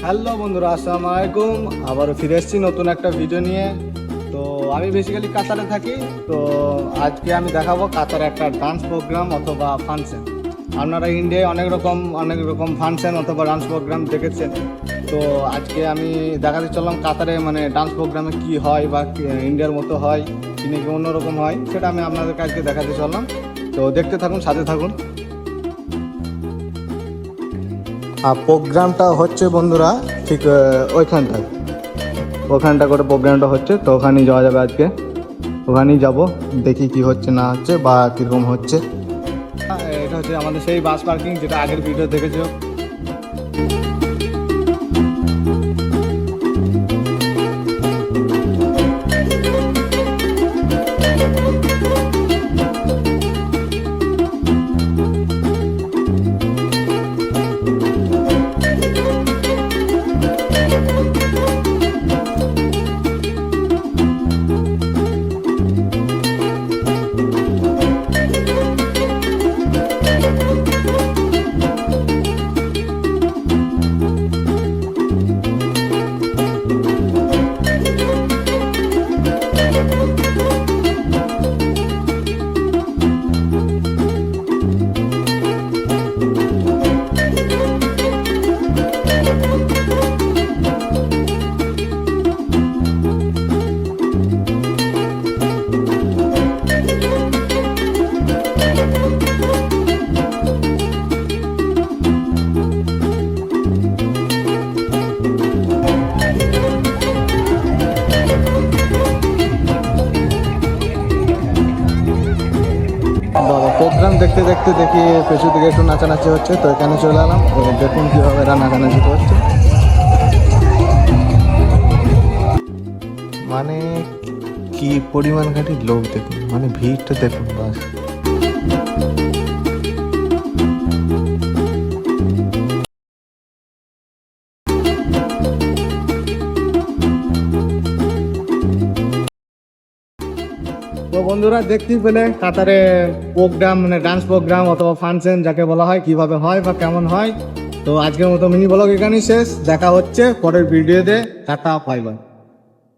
Hello বন্ধুরা, আসসালামু আলাইকুম। আবারও ফিরে এসেছি নতুন একটা ভিডিও নিয়ে। তো আমি বেসিক্যালি কাতারে থাকি। তো আজকে আমি দেখাবো কাতারে একটা ডান্স প্রোগ্রাম অথবা ফাংশন। আপনারা ইন্ডিয়ায় অনেক রকম ফাংশন অথবা ডান্স প্রোগ্রাম দেখেছেন। তো আজকে আমি দেখাতে চললাম কাতারে মানে ডান্স প্রোগ্রামে কি হয় বা ইন্ডিয়ার মতো হয় কি নাকি অন্যরকম হয়, সেটা আমি আপনাদেরকে আজকে দেখাতে চললাম। তো দেখতে থাকুন, সাথে থাকুন। আর প্রোগ্রামটা হচ্ছে বন্ধুরা ঠিক ওখানটা করে প্রোগ্রামটা হচ্ছে। তো ওখানেই যাওয়া যাবে আজকে, ওখানেই যাব, দেখি কি হচ্ছে না হচ্ছে বা কীরকম হচ্ছে। এটা হচ্ছে আমাদের সেই বাস পার্কিং যেটা আগের ভিডিও দেখেছো। বাবা, প্রোগ্রাম দেখতে দেখতে দেখি পেছু দিকে একটু নাচানাচি হচ্ছে। তো এখানে চলে এলাম, দেখুন কীভাবে এরা নাচানাচি করছে। মানে কি পরিমাণ ঘাটি লোক দেখুন, মানে ভিড়টা দেখুন বাস। তো বন্ধুরা, দেখতেই পেলে কাতারে প্রোগ্রাম মানে ডান্স প্রোগ্রাম অথবা ফাংশন যাকে বলা হয় কিভাবে হয় বা কেমন হয়। তো আজকের মতো মিনি ব্লগ এখানেই শেষ। দেখা হচ্ছে পরের ভিডিওতে। Tata, bye bye.